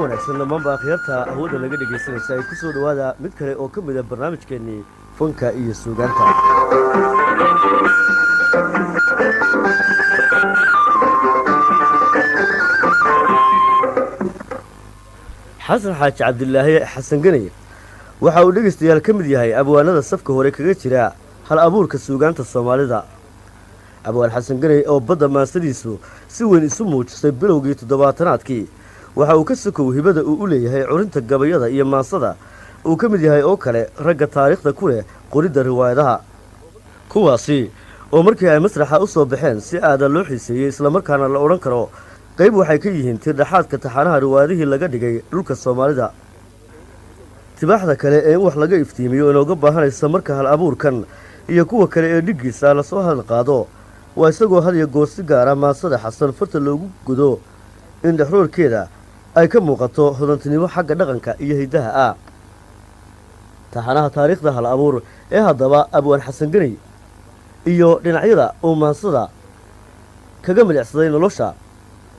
wanaagsan dhammaanba akhyaarta hawada laga dhegaysanaysa ay ku soo dhowaada mid kale oo ka mid a barnaamijkeennii fanka iyo suugaanta. xasan xaaji cabdilaahi xasan ganay waxa uu dhegaystayaal ka mid yahay abwaanada safka hore kaga jira hal abuurka suugaanta soomaalida. abwaan xasan ganay oo badda maansadiisu si weyn isu muujisay bilowgii toddobaatanaadkii waxa uu ka sokow hibada uu u leeyahay curinta gabayada iyo maansada uu ka mid yahay oo kale ragga taariikhda ku leh qoridda riwaayadaha, kuwaasi oo markii ay masraxa u soo baxeen si aadan loo xiiseeyey islamarkaana la odhan karo qayb waxay ka yihiin tirdhaxaadka taxanaha riwaayadihii laga dhigay dhulka soomaalida. tibaaxda kale ee in wax laga iftiimiyo inooga baahanaysa marka hal abuurkan iyo kuwa kale ee dhiggiisa lasoo hadal qaado waa isagoo had iyo goor si gaara maansada xasan farta loogu godo in dhexroorkeeda ay ka muuqato hodantinimo xagga dhaqanka iyo hiddaha ah. taxanaha taariikhda hal abuur ee haddaba abwaan xasan ganay iyo dhinacyada uu maansada kaga milicsaday nolosha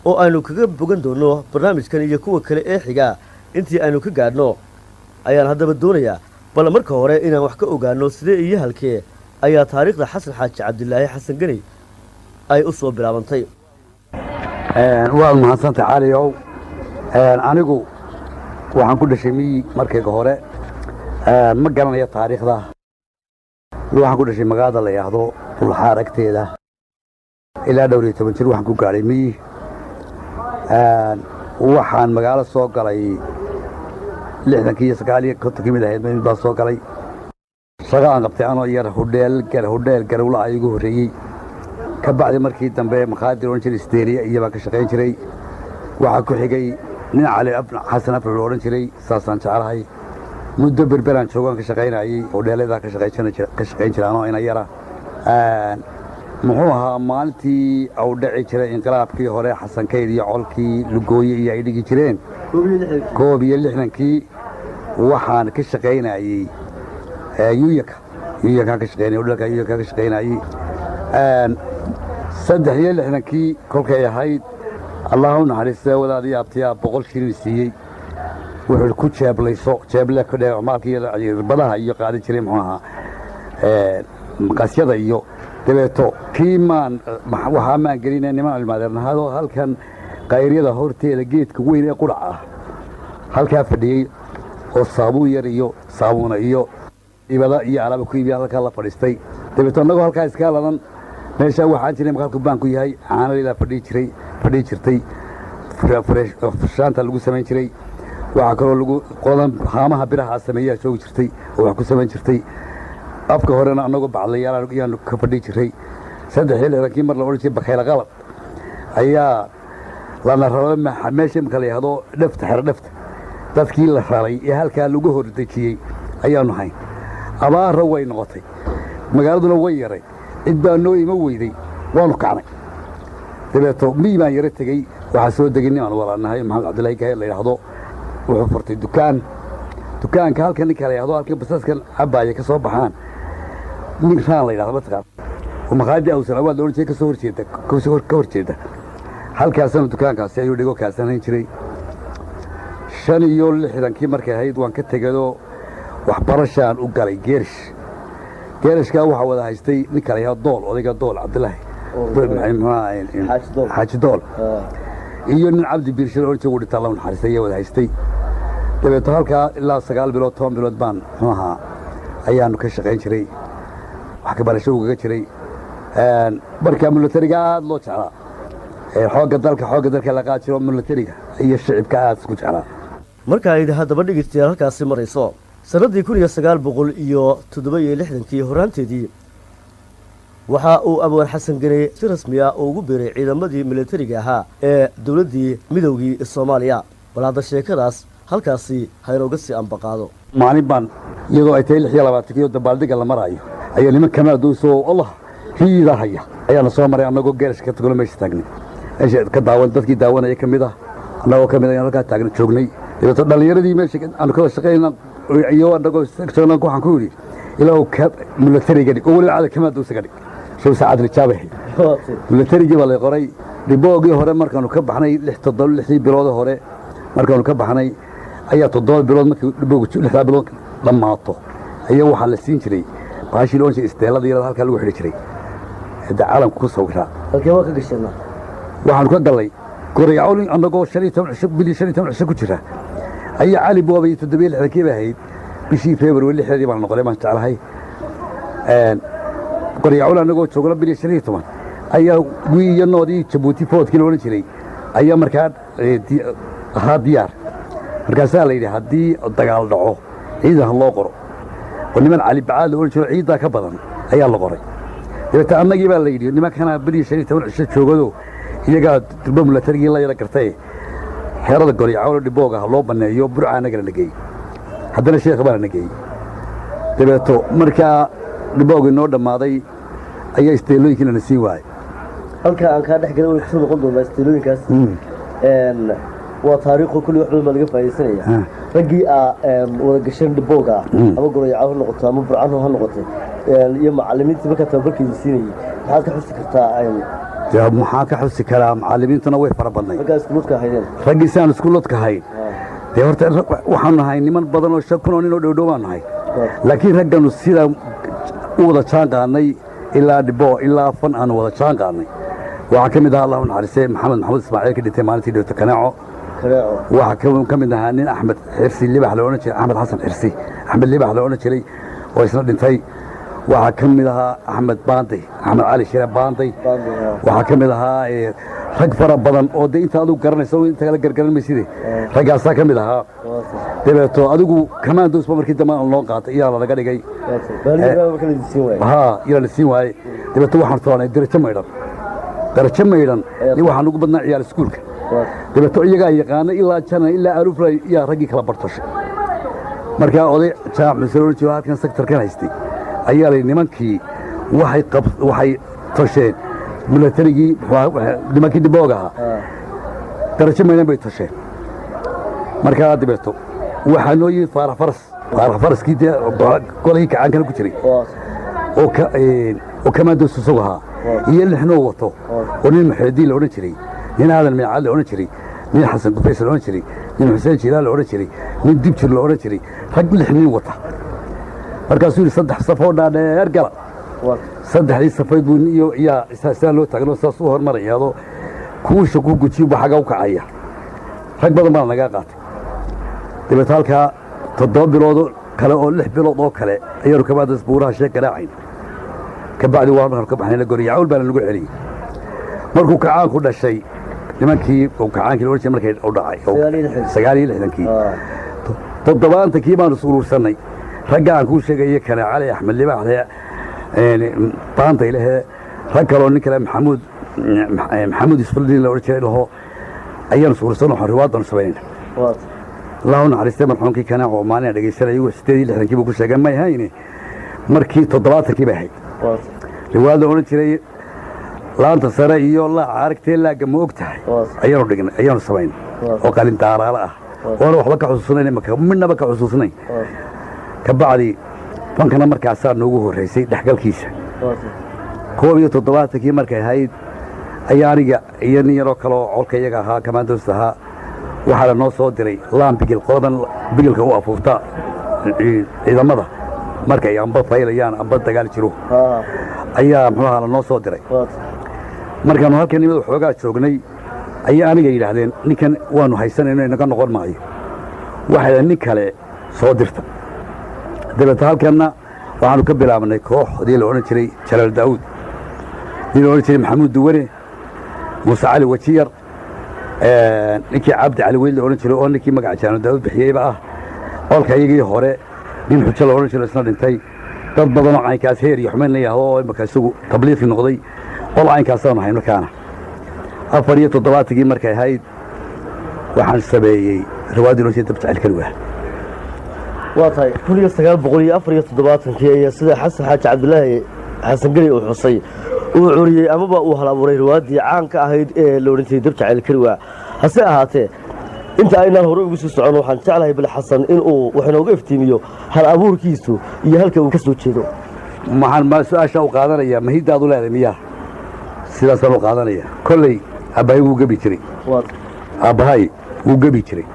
oo aynu kaga bogan doonno barnaamijkan iyo kuwa kale ee xiga intii aynu ka gaadhno ayaan haddaba doonayaa bal marka hore inaan wax ka ogaanno sidee iyo halkee ayaa taariikhda xasan xaaji cabdilaahi xasan ganay ay u soo bilaabantay. waad mahadsantay caliyow. anigu waxaan ku dhashay miyi markayga hore ma garanayo taariikhda. waxaan ku dhashay magaalada la yidhaahdo ulxaar agteeda ilaa dhowr iyo 10 jir waxaan ku gaadhay miyi. waxaan magaalo soo galay 60 iyo 59 ka mid ahayd mid baan soo galay. shaqo aan qabtay anoo yar hudheel garawla ay igu horreeyey. ka bacdi markii dambe makhaadi oran jiray steeriya iyo baan ka shaqayn jiray. waxaa ku xigay nin cali xasan afro la odhan jiray, saasaan jeclahay. muddo berberaan joogaan ka shaqaynayay hudheeladaa ka shaqayn jiray anoo ina yara. muxuu ahaa maalintii uu dhici jiray inqilaabkii hore xasan kayd iyo colkii lugooye iyo ay dhigi jireen 61kii waxaan ka shaqaynayay yuyakaan ka shaqaynayay hudheelka yuyakaan ka shaqaynayay. 63kii kolkay ahayd allah u naxariistay wadaadii abtiyaa 100 shilin siiyey. wuxuu ku jeeblayso jeeble ka dheer maalkii badaha iyo qaadan jiray muxuu ahaa maqasyada iyo dabeeto kii waxaa maan gelinay niman ilmaadeernahado halkan qayryada horteeda geedka weyn ee qurac ah halkaa fadhiyey oo saabuun yar iyo saabuuna iyo ibada iyo alaaba ku iibiya halkaa la fadhiistay. dabeeto annagoo halkaa iskaa ladan meeshaa waxaan jiray maqaalku baanku yahay caanalilaa fadhii jirtay farshaanta lagu samayn jiray. waxaa kaloo lagu qodan haamaha biraha sameeyaa joogi jirtay oo wax ku samayn jirtay. afka horena annagoo bacdlayaal ayaanu ka fadhii jiray. 63kii mar la odhan jiray bakayla qalab ayaa lana rabo meesha imika la yidhaahdo xero dhefta dadkii la raray ee halkaa lagu hordejiyey ayaanu hayn. abaara way noqotay, magaaladuna way yaray, cid baa noo ima weyday, waanu kacnay. dabeeto miyi baan yaro tegey. waxaa soo degay nin aan walaanahay maxamed cabdilaahi gaheer la yidhaahdo. wuxuu furtay dukaanka halka ninka la yidhaahdo halka basaskan cabaaya ka soo baxaan nin raan la yidhahdo mataqaan oo maqaadi awsalawaad la odhan jiray ka horjeeda halkaasana dukaankaasi ayuu dhigo kaasanayn jiray. 65kii markay ahayd waan ka tegayoo waxbarashaan u galay geerishkaa waxaa wada haystay ninka la yidhahdo dool odayga dool cabdilaahi xaaji dool iyo nin cabdi biirshe la odhan jiray dhintaa la naxariistay ayaa wada haystay. dabeeto halkaa ilaa 9 bilood 10 bilood baan muxuu ahaa ayaanu ka shaqayn jiray wax ka barasho ugaga jiray. markaa milatariga aad loo jeclaa xoogga dalka la qaad jiro milatariga iyo shicibka aad isku jeclaa. marka ay haddaba dhegaystayaal halkaasi marayso sannaddii 1967kii horaanteedii waxa uu abwaan xasan ganay si rasmi ah ugu biiray ciidamadii milatariga ahaa ee dowladdii midowgii Soomaaliya. bal hadda sheekadaas halkaasi haynooga sii ambaqaado. maalin baan iyadoo ay tahay 26kii dabaaldega la maraayo ayaa niman kamaadooso allah hiida haya ayaana soo maray annagoo geerish ka tagno meesha taagnay. ka daawan dadkii daawanaya ka mid ah annagoo ka mid ah halkaa taagna joognay. dabeeto dhallinyaradii meesha aanu kala shaqaynaa iyo annagoo joogna waxaan ku yidhi ilaahu milatariga dhig oo weliba caada kamaadoosa ka dhig soo saacad rijaabahay. milatarigii baa lay qoray dhiboogii hore markaanu ka baxnay 6 bilood hore markaanu ka baxnay ayaa 7 bilood markii dhibowga 6 bilood dhammaato ayaa waxaa la siin jiray baashii loonsi isteelada yar halka lagu xidhi jiray hada caalamku ku sawira halkee waa ka gashana waxaanu ka galay Goryacol annagoo 15 ku jira ayaa cali boobay 7 kiiba ahayd bishii February 6 baan noqday ma jeclahay Goryacol annagoo joogna bil 15 ayaa wiiyannoodii Djibouti foodkii loo jiray ayaa markaa diyaar markaasaa la yidhi haddii dagaal dhaco ciidan loo qoro oo niman cali bacaad loo jiro ciidaa ka badan ayaa la qoray dabeetana annagii baa la yidhi nimankana bil 15 cisho joogado iyagaa durba milatarigii la yara gartay xeerada Goryacol dhibooga loo baneeyo burcaana gala nagay haddana sheekh baa nagay dabeeto markaa dhibooga noo dhamaaday ayaa isteelooyinkiina na sii waayay halka aan ka dhex galay way ku noqon doonaa isteelooyinkaas waa taariikho kulli wax badan laga faa'iideysanaya ragii wada gashan dhibooga ama Goryacol ha noqoto ama burcaan ha noqoto iyo macallimiintii marka tababarkii siinayay maxaad ka xusi kartaa maxaa ka xusi karaa macallimiintuna way fara badnay ragga iskuulka haydeen raggii saan iskuulka hayd horta waxaan nahay niman badan oo 5 kun oo nin oo dhowdhow baan nahay laakiin ragganu sida u wada jaan qaadnay ilaa dhibo ilaa fan aan wada jaan qaadnay waxa kamid ah Allah naxariisay maxamed Ismaaciil ka dhintay maalintii dhawta Kanaaco waxa kamid ah nin Axmed Xirsi Libax la oran jiray Axmed Xasan Xirsi Axmed Libax la oran jiray oo isna dhintay waxa kamid ah Axmed Baanday Axmed Ali Shire Baanday waxa kamid ah rag fara badan oo inta adigu garanayso inta kala gargaranmaysid raggaasa kamid ah dabeeto adigu kamaandoos markii dambe loo qaatay iyaa laga dhigay ila la siin waayay dabeeto waxaan toonay darajo maydhan waxaan ugu badnaa ciyaar iskuulka dabeeto iyagaa yaqaana ilaa jana ilaa arufra yaa raggii kala bartoshay markaa oday jaamac masaloon jiro halkan sektarkan haystay ayaa lay nimankii waxay tosheen milatarigii nimankii dhibooga ahaa darajo maydhan bay tosheen markaa dabeeto waxaa noo yimid faarax faraskii golihii kacaankana ku jiray oo kamaandoos isagu ahaa iyo lixnoo wato oo nin maxaadiin la odhan jiray nin aadan meecaad la odhan jiray nin xasan gufays la odhan jiray nin xuseen jilaal la odhan jiray nin dibjir la odhan jiray rag 6 nin wata markaasuu yidhi 3 safoo dhaadheer gala 3 safayd buu iyo yaa isaa loo taagno saas u hormarayaado kuusha ku gujiyo xaga u kacaya rag badan baa naga qaatay dabeetana halkaa 7 bilood kale oo 6 bilood oo kale ayaanu kabadas buuraha sheeg garaacayn kabacdi waan ka baxnay Goryacol baa lagu celiyay markuu kacaanku dhashay nimankii oo kacaankii loo jeeday markay u dhacay 9 toddobaankii baan uruursanay raggaan ku sheegay kana Cali Axmed Libax baanta ilahe rag kale nin kale maxamuud isfaldin la orjay laho ayaan suursan oo riwaadan sameeyay laawna xariistay marxuumkii kana oo maalin dhageysanay 8 buu ku sheegay ma yahay markii 7 baa ahayd riwaayada oran jiray laanta sare iyo la aragtay la gama ogtahay ayaanu dhignay ayaanu sameeyay oo qalin daaraala ah oo waxba ka xusuusnay midnaba ka xusuusnay ka bacdi fankana markaas noogu horeysay dhaxgalkiisa 7 markay ahayd ayaa aniga iyo nin yaro kale oo colka iyaga ahaa kamaandoos ahaa waxaa noo soo diray laambigil qodan bigilka u afuufta ciidamada markay amba faylayaan amba dagaal jiro ayaa muxuu noo soo diray markaan halkan nimada xoogaa joognay ayaa aniga yiraahdeen ninkan waanu haysanayno inaga noqon maayo waxa nin kale soo dirta dabeeta halkanna waxaanu ka bilaabnay kooxdii la oran jiray Jalaal Daawud nin la oran jiray Maxamuud Duwane Muuse Cali Wajiyar ninkii Cabdi Cali Weyl la oran jiray oo ninkii magaca Jalaal Daawud bixiyayba ah olka iyagii hore nin xujo la oran jiray isna dhintay dad badan oo aynkaas heer iyo xumaan leeyahay oo markaa isugu tabliiq noqday oo aynkaas aan hayno kaana 7 markay ahayd waxaan sameeyay riwaayad loo jeedo Dabjacayl Kalwa waa tahay 1974 ayaa sida Xasan Xaaji Cabdilaahi Xasan Gari oo xusay uu curiyay amaba uu hal abuuray riwaayadii caan ka ahayd ee la oran jiray Dabjacayl Kalwa hase ahaatee inta aynaan hore ugu soo socon waxaan jeclahay bil Xasan in uu wax nooga iftiimiyo hal abuurkiisu iyo halka uu ka soo jeedo ma su'aasha u qaadanaya mahidaadu leedahay miyaa sidaas loo qaadanaya kulay abaaygu gabi jiray abahay wuu gebi jiray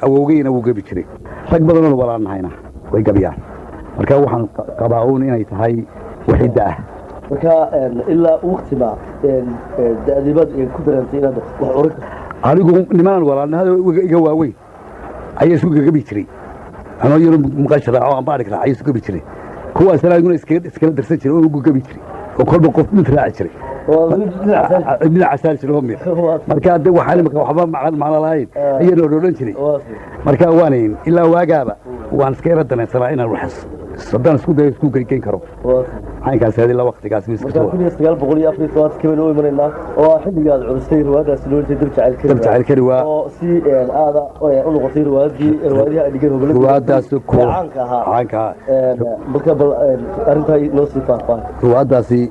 awowgeyna wuu gebi jiray rag badanoo walaannahayna way gabiyaan marka waxaan qabaa uun inay tahay waxidda ah marka ilaa waqtiba da'dibad ku darantay inaad wax oran anigu nimaan walaannahada iga waaweyn ayaa isku gabi jiray anoo yaro maqashada oo aan baadhi karaa ayaa isku gabi jiray kuwaas anaguna iskala darsan jiray oo ugu gabi jiray oo kolba qof mid raaci jiray dhinaca saar jiray oo mir marka hadda waxaan imika waxba macno lahayn ayaan odhan jiray marka waanayn ilaa waagaaba waan iska yara danaysanaa inaan wax haddaan isku dayo isku gelgeyn karo caynkaas ilaa waqtigaas marka 1904 kibana u imanaynaa oo xilliga aad culustay riwaayadaas loo jeedo jacayl kari waa oo si aada u noqotay riwaayadaha dhigan hogolada riwaayadaas ku caanka marka bal arinta noo sii faahfaahin riwaayadaasi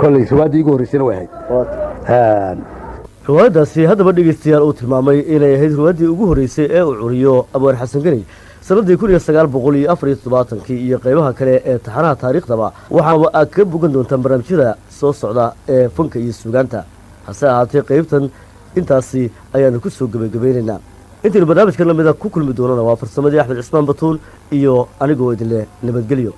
kolay riwaayadii ugu horeysay way ahayd riwaayadaasi haddaba dhegeystayaal uu tilmaamay inay ahayd riwaayadii ugu horeysay ee uu curiyo abwaan xasan ganay sanadii 1974 iyo qaybaha kale ee taxanaha taariikhdaba waxaaba aad ka bogan doontaan barnaamijyada soo socda ee fanka iyo suugaanta hase ahaatee qaybtan intaasi ayaanu ku soo gabagabeynaynaa intiinu barnaamijkan lamida ku kulmi doonana waa farsamadii axmed cismaan batuul iyo anigoo idinleh nabadgelyo